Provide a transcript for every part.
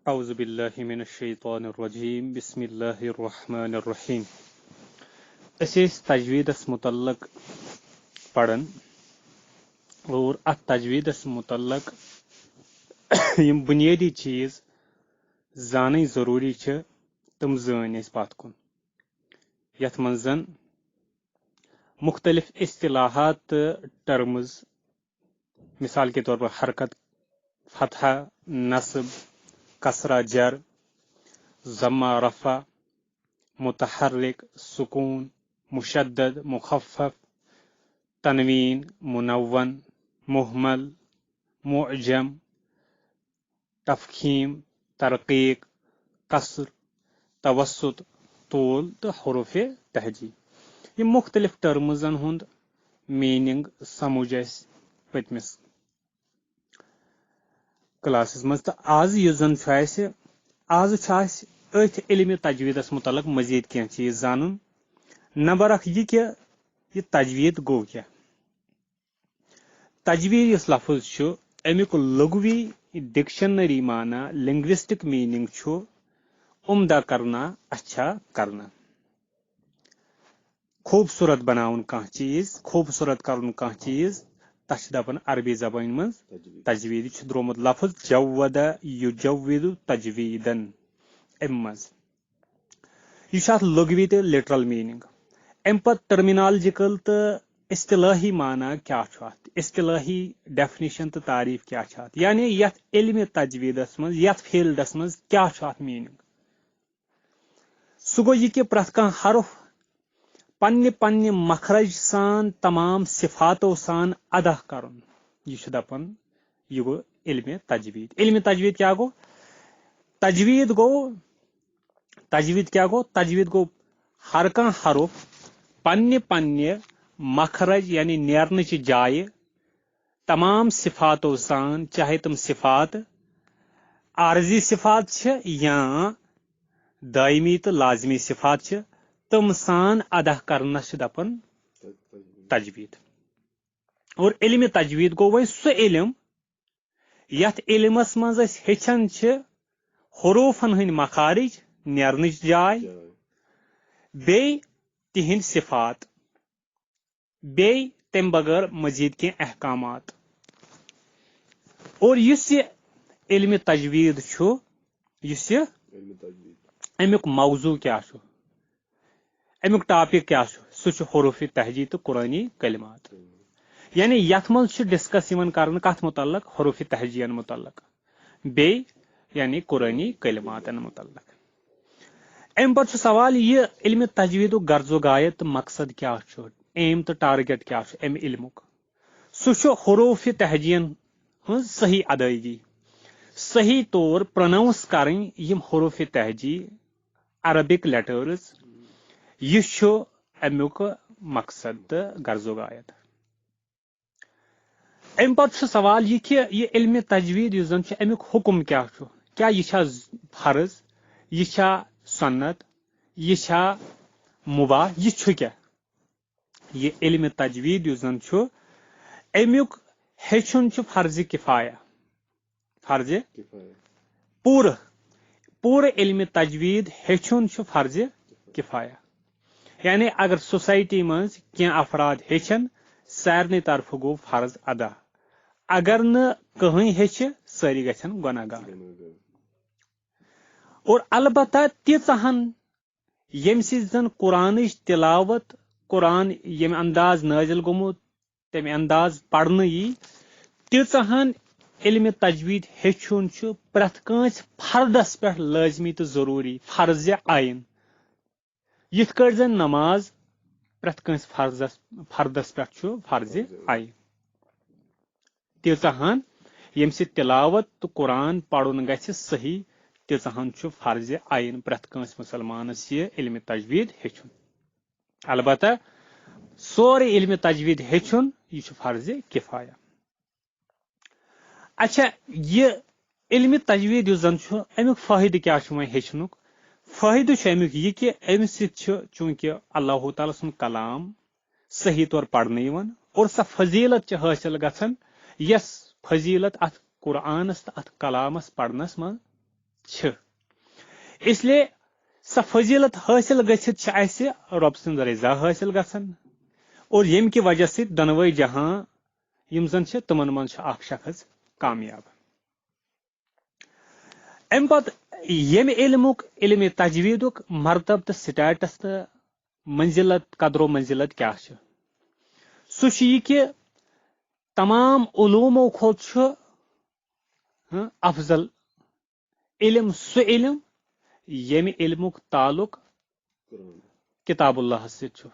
اعوذ باللہ من الشیطان الرجیم بسم اللہ الرحمن الرحیم تجویدس متعلق پڑھن اور ات تجویدس متعلق یم بنیادی چیز زانٕنۍ ضروری چھ تم زٲنۍ أسۍ پتھ کُن یتھ منٛز زن مختلف اصطلاحات تہٕ ٹرمز مثال کے طور پر حرکت، فتحہ، نصب، کسرہ، جر، ضمہ، رفع، متحرک، سکون، مشدد، مخفف، تنوین، منون، مہمل، معجم، تفخیم، ترقیق، قصر، توسط، طول تو حروف تہجی یہ مختلف ٹرمزن ہند میننگ سمجھ اس پتمس کلاسز مز تو آز ات علم تجویدس متعلق مزید کی چیز زانن نمبر اخ یہ کہ یہ تجوید گو کیا تجوید اس لفظ چھو امیک لغوی ڈکشنری معنی لنگوسٹک میننگ چھو عمدہ کرنا، اچھا کرنا، خوبصورت بناون کانٛہہ چیز، خوبصورت کرن کانٛہہ چیز تش دپن عربی زبان من تجوید چھ درومت لفظ جود یجود تجویدن امز یہ لغوی تو لٹرل میننگ ام پت ٹرمینالوجیکل تو اصطلاحی معنی کیا اصطلاحی ڈیفنیشن تو تعریف کیا یعنی یت علم تجویدس من یت فیلڈس من کیا میننگ سہ گو یہ کہ پرت کان حرف پنہ مخرج سان تمام صفاتو سان ادا کرن یہ دپن یہ گو علم تجوید کیا گو تجوید گو ہر کان حرف پنہ مخرج یعنی نیرنچ جائے تمام صفاتو سان چاہے تم صفات عارضی صفات چھ یا دائمی تو لازمی صفات چھ تم سان ادا کرنس دپن تجوید اور علم تجوید گو وی سہ علم یت علمس مز ہچن چھ حروفن ہند مخارج نیرنچ جائے بی تہند صفات بی تم بغیر مزید کی احکامات اور اس علم تجوید چھو اس امیک موضوع کیا چھو امیک ٹاپک کیا چھو سہ حروف تہجی تو قرآنی کلمات یعنی یت مز ڈسکس کرن کت متعلق حروف تہجین متعلق بی یعنی قرآنی کلماتن متعلق ام پتہ سوال یہ علم تجوید غرض و غایت مقصد کیا ایم تو ٹارگیٹ کیا ام علمک سہ حروف تہجین ہن صحیح ادائیگی صحیح طور پروناؤنس کریں یم حروف تہجی عربک لیٹرز یہ امیک مقصد تو غرض و غایت ام پتہ سوال یہ کہ یہ علم تجوید اس زن امیک حکم کیا یہ فرض یہ سنت یہ مباح یہ کیا یہ علم تجوید اس زن امیک ہیچن فرض کفایہ پور علم تجوید ہیچن فرض کفایہ یعنی اگر سوسائٹی مز کی افراد ہیچن سارے طرف گو فرض ادا اگر نہین ہیچ ساری گھن گناہ گار اور البتہ تیژہن یم زن قرآن تلاوت قرآن یم انداز نازل گومت تمہ انداز پڑھنے یی تیژہن علم تجوید ہیچن پرت کانس فردس پہ لازمی تو ضروری فرض عین یت کٹ زن نماز پرت کانس فردس پہ فرض عین تیژہن یم تلاوت تو قرآن پڑھن گھ صحیح تیژہن فرض عین پرت کانس مسلمانس یہ علم تجوید ہیچن البتہ سورے علم تجوید ہیچن یہ فرض کفایہ اچھا یہ علم تجوید اس زن امیک فائدہ کیا ہیچنک فائدہ امیک یہ کہ ام چونکہ اللہ تعالی سن کلام صحیح طور پڑھنے اور سا فضیلت حاصل گھن یس فضیلت ات قرآنس تو ات کلامس پڑھنس من اس لیے سا فضیلت حاصل گژھتھ چھ اسہ رب سند رضا حاصل گژھان اور یم کی وجہ سے دنوے جہاں یم زن چھ تمن من چھ اکھ شخص کامیاب ام پت یم علم تجویدک مرتب تو سٹیٹس تو منزلت قدر و منزلت کیا چھ سہ چھ یہ کہ تمام علومو کھوت چھ افضل علم سہ علم یم علمک تعلق کتاب اللہ ست چھ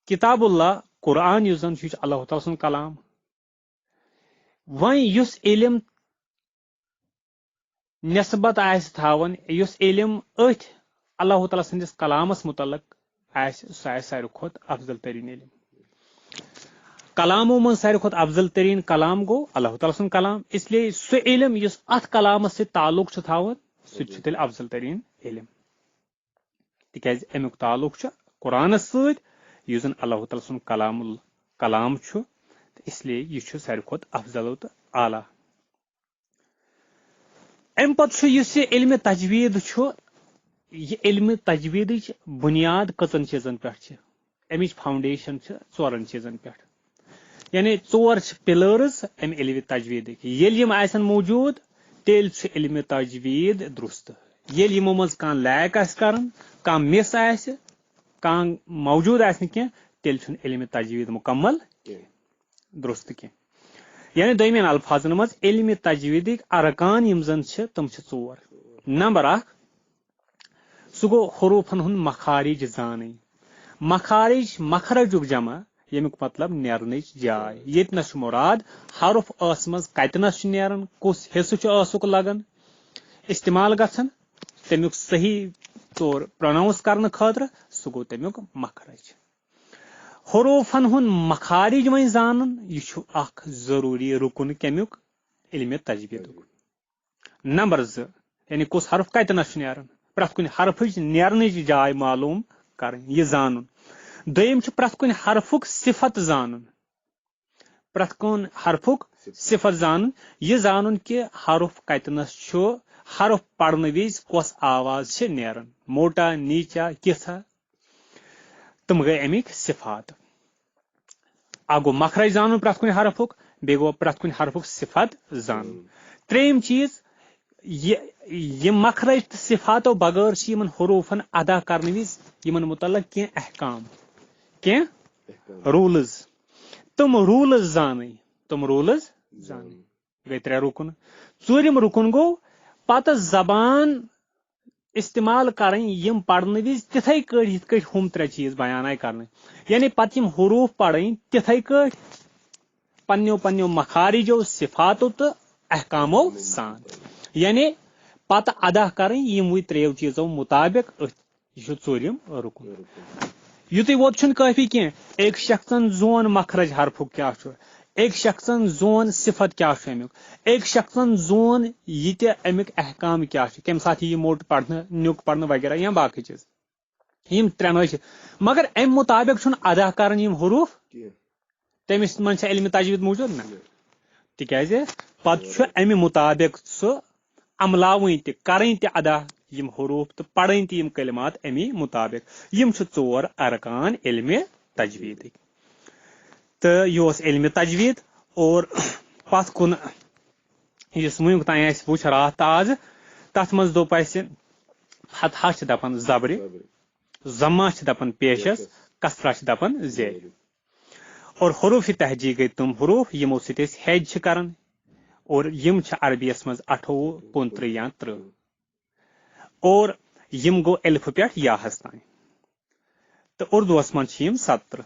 کتاب اللہ قرآن یس زن چھ اللہ تعالی سن کلام وۄنۍ یس علم نسبت آسہِ تھاون یس علم أتھۍ اللہ تعالیٰ سندس کلامس متعلق آسہِ سُہ آسہِ ساروی کھۄتہٕ افضل ترین علم کلامو من ساروی کھۄتہٕ افضل ترین کلام گوٚو اللہ تعالیٰ سُنٛد کلام اس لیے سُہ علم یس اتھ کلامس سۭتۍ تعلق چھُ تھاوان سُہ چھُ تیٚلہِ افضل ترین علم تِکیازِ امیُک تعلق چھُ قرآنس سۭتۍ یُس زن اللہ تعالیٰ سُنٛد کلام چھُ تہٕ اس لیے یہِ چھُ ساروی کھۄتہٕ افضل تہٕ اعلیٰ ام پتہٕ چھُ یُس یہِ علمِ تجویٖد چھُ یہ علم تجویدچ بنیاد کٔژن چیزن پہ امچ فاؤنڈیشن ژورن چیزن پہ یعنی ژور پلرز ام علم تجویدک ییٚلہِ یم آسن موجود تیٚلہِ چھُ علم تجوید درست ییٚلہِ یمو منٛز کانٛہہ لیک آسہِ کران کانٛہہ مس آسہِ کانٛہہ موجود آسہِ نہٕ کینٛہہ تیٚلہِ چھُنہٕ علم تجوید مکمل درست کینٛہہ یعنی دویمین الفاظن منٛز علم تجویدک ارکان یم زن چھِ تم چھِ ژور نمبر اکھ سہ گو حروفن ہند مخارج زانٕنۍ مخارج مخرجُک جمع ییٚمیُک مطلب نیرنٕچ جاے ییٚتنس چھُ مراد حرف ٲس منٛز کتنس چھُ نیران کُس حصہٕ چھُ ٲسُک لگان استعمال گژھان تمیُک صحیح طور پروناؤنس کرنہٕ خٲطرٕ سُہ گوٚو تمیُک مخرج حروفن ہند مخارج وۄنۍ زانُن یہِ چھُ اکھ ضروٗری رُکُن کمیُک علم تجویدُک نمبر زٕ یعنی کُس حرف کتنس چھُ نیران پرٛٮ۪تھ کُنہِ حرفٕچ نیرنٕچ جاے معلوٗم کرٕنۍ یہِ زانُن دوٚیِم چھُ پرٛٮ۪تھ کُنہِ حرفُک صفت زانُن پرٛٮ۪تھ کُنہِ حرفُک صفت زانُن یہِ زانُن کہِ حرف کتنس چھُ حرف پرنہٕ وِزِ کۄس آواز چھِ نیران موٹا نیٖچا کِژھا تِم گٔے امیِکۍ صفات اکھ گوٚو مخرج زانُن پرٛٮ۪تھ کُنہِ حرفُک بیٚیہِ گوٚو پرٛٮ۪تھ کُنہِ حرفُک صفت زانُن ترٛیٚیِم چیٖز یہ مخرج تہٕ صفاتو بغٲر چھِ یمن حروفن ادا کرنہٕ وِزِ یمن متعلق کینٛہہ احکام کینٛہہ روٗلز تِم روٗلز زانٕنۍ گٔے ترٛےٚ رُکُن ژوٗرِم رُکُن گوٚو پتہٕ زبان استعمال کرٕنۍ یم پرنہٕ وِزِ تِتھٕے کٲٹھۍ یِتھ کٲٹھۍ ہُم ترٛےٚ چیٖز بیان آیہِ کرنہٕ یعنی پتہٕ یم حروٗف پرٕنۍ تِتھٕے کٲٹھۍ پننیو مخارجو صفاتو تہٕ احکامو سان یعنی پتہ ادا کریں یموے تریو چیزو مطابق یہ ژوٗرِم رُکُن یُتُے ووت چھُنہٕ کٲفی کینٛہہ ایک شخصن زون مخرج حرفُک کیاہ چھُ ایک شخصن زون صفت کیاہ چھُ امیُک ایک شخصن زون یہِ تہِ امیُک احکام کیاہ چھُ کمہِ ساتہٕ یہِ موٹ پرنہٕ نیُک پرنہٕ وغیرہ یا باقٕے چیٖز یم ترٛٮ۪نوے چھِ مگر امہِ مطابق چھُنہٕ ادا کران یم حروٗف تٔمِس منٛز چھا علمِ تجویٖد موجود نہ تِکیازِ پتہٕ چھُ امہِ مطابق سُہ عملاوٕنۍ تہِ کرٕنۍ تہِ ادا یم حروٗف تہٕ پرٕنۍ تہِ یم کلمات امی مطابق یم چھِ ژور ارکان علمِ تجویٖدٕکۍ تہٕ یہِ اوس علمِ تجویٖد اور پتھ کُن یُس وُنیُک تانۍ اَسہِ وٕچھ راتھ تہٕ آز تتھ منٛز دوٚپ اَسہِ فتحہ چھِ دپان زبرِ ضمہ چھِ دپان پیشس کسرہ چھِ دپان زیرِ اور حروٗفِ تہجی گٔے تِم حروٗف یمو سۭتۍ أسۍ ہیج چھِ کران اور یم چھِ عربیس منٛز 28 29 یا 30 اور یم گوٚو الفہٕ پٮ۪ٹھ یاہس تانۍ تہٕ اردوٗوس منٛز چھِ یم 17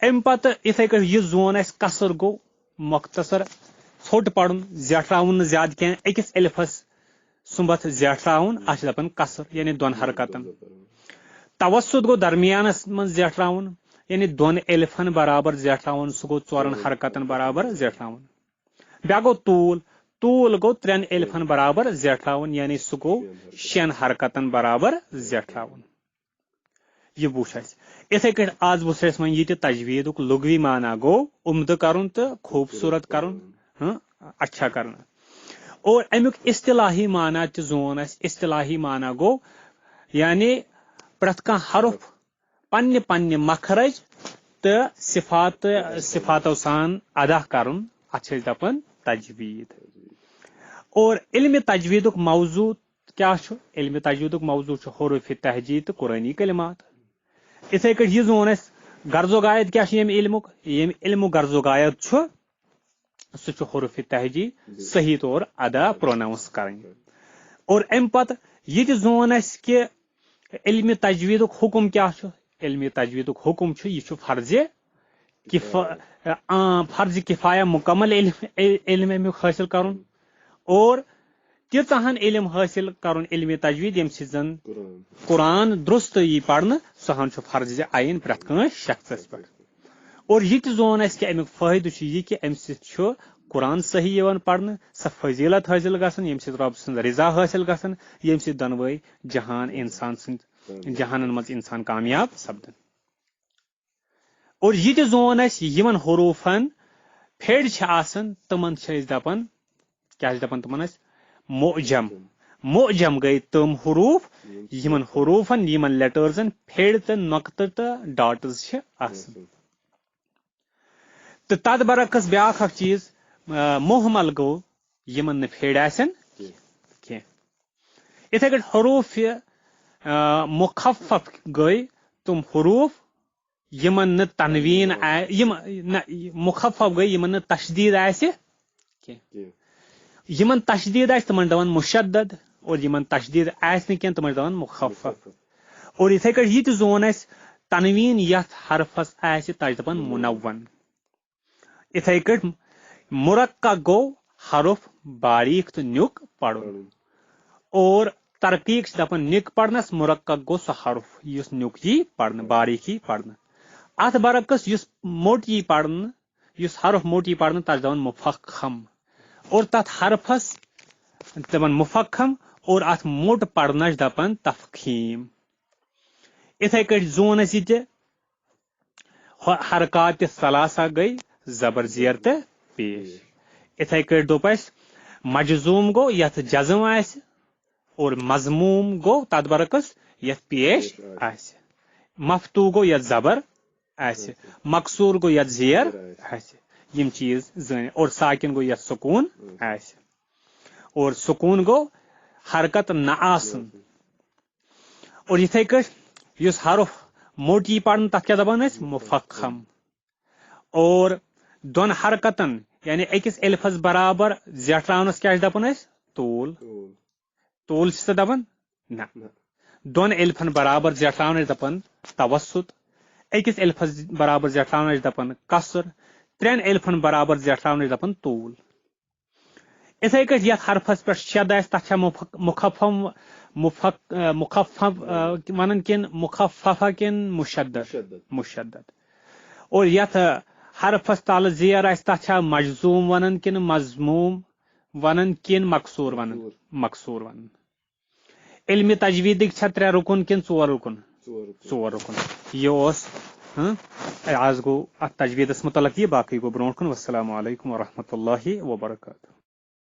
امہِ پتہٕ یِتھٕے کٔٹھۍ یہِ زون اسہِ کسر گوٚو مختصر ژھوٚٹ پرُن زیٹھراوُن نہٕ زیادٕ کینٛہہ أکِس الفس سُمبتھ زیٹھراوُن اتھ چھِ دپان کسر یعنی دۄن حرکتن توسط گوٚو درمیانس منٛز زیٹھراوُن یعنی دۄن الفن برابر زیٹھراوُن سُہ گوٚو 4 حرکتن برابر زیٹھراوُن بیٛاکھ گوٚو طوٗل گوٚو 3 الفن برابر زیٹھراوُن یعنی سُہ گوٚو 6 حرکتن برابر زیٹھراوُن یہ وٕچھ اسہِ یِتھٕے کٔٹھۍ آز وٕچھ اسہِ وۄنۍ یہِ تہِ تجویٖدُک لغوی معنی گوٚو عمدٕ کرُن تہٕ خوٗبصوٗرت کرُن اچھا کرنا اور امیک اصطلاحی معنی تہ زون اس اصطلاحی معنی گو یعنی پرت کان حرف پنہ پنہ مخرج تو صفاتو سان ادا کرن اتھ دپان تجوید. اور علم تجوید موضوع کیا علم تجوید موضوع حروف تہجی تو قرآنی کلمات. اتھے کٹ یہ زون اس غرض و غایت کیا یم علم غرض و غایت سہ حروف تہجی صحیح طور ادا پروناؤنس کریں. اور ام پتہ یہ زون اس کہ علم تجوید حکم کیا علم تجوید حکم یہ فرض کفایہ مکمل علم امیک حاصل کرن اور تیژہن علم حاصل کرن علم تجوید یم سی زن قرآن درست یہ پڑھنے سہن فرض عین پرت کان شخص پہ. اور یہ زون اس کہ امیک فائدہ یہ کہ ام سی قرآن صحیح یوان پڑھنے سہ فضیلت حاصل گژھن یم سی رب سن رضا حاصل گژھن یم سی دنوے جہان انسان سند جہانن مز انسان کامیاب سپدن. اور یہ زون اس یمن حروفن پھیڑ آسن تمن دپان کیا دپان تمن اس معجم گئی تم حروف یمن حروفن یمن لیٹرزن پھیڑ تو نقطہ تو ڈاٹز آسن. تو تد برعکس بیاکھ اکھ چیز محمل گو یمن نہ پھیڑ آسن کی. اتھے کٹ حروف مخفف گئی تم حروف یمن نہ تنوین مخفف گئی یمن نہ تشدید آسہ کی. یمن تشدید آس تمن دپان مشدد اور یمن تشدید آس نہ تمن دپان مخفف. اور اتھے کٹ یہ زون اس تنوین یتھ حرفس آسہ تس دپان منون. اتھے کٹ مرقق گو حرف باریک تو نیک پڑھن اور ترقیق دپان نیک پڑھنس مرقق گو سہ حرف اس نیک یہ پڑھن باریک یہ پڑھن. ات برعکس اس موٹ یہ پڑھن اس حرف موٹ یہ پڑھن تس دپان مفخم اور تت حرفس دپان مفخم اور ات موٹ پڑھنس دپان تفخیم. اتھے کٹ زون اس یہ حرکات ثلاثہ گئی زبر زیر تو پیش. اتھے کٹ دپ اس مجزوم گو یت جزم آسہ اور مضموم گو تت برعکس یت پیش آسہ. مفتوح گو یت زبر آسہ مقصور گو یت زیر آسہ یم چیز زن. اور ساکن گو یت سکون آسہ اور سکون گو حرکت نہ آسن. اور اتھے کٹ اس حرف موٹ یہ پڑھن تک کیا دپان اس مفخم. اور دون حرکتن یعنی اکس الفس برابر زیٹھراونس کیا دپان اس طول سے دپان نہ دون الفن برابر زیٹھراون دپان توسط. اکس الفس برابر زیٹھراون دپان قصر. ترین الفن برابر زیٹھراون دپان طول. اتھے کٹ یتھ حرفس پہ شد آس تک مخفم مخفف ونن کن مخففہ کن مشدد. اور یتھ حرفس تال زیر آس تک مجزوم ونن کن مضموم ونن کن مقصور ونن. علم تجوید ترے رکن کن ژور رکن. یہ آز گو ات تجویدس متعلق یہ باقی گو برونٹ کن. والسلام علیکم ورحمۃ اللہ وبرکاتہ.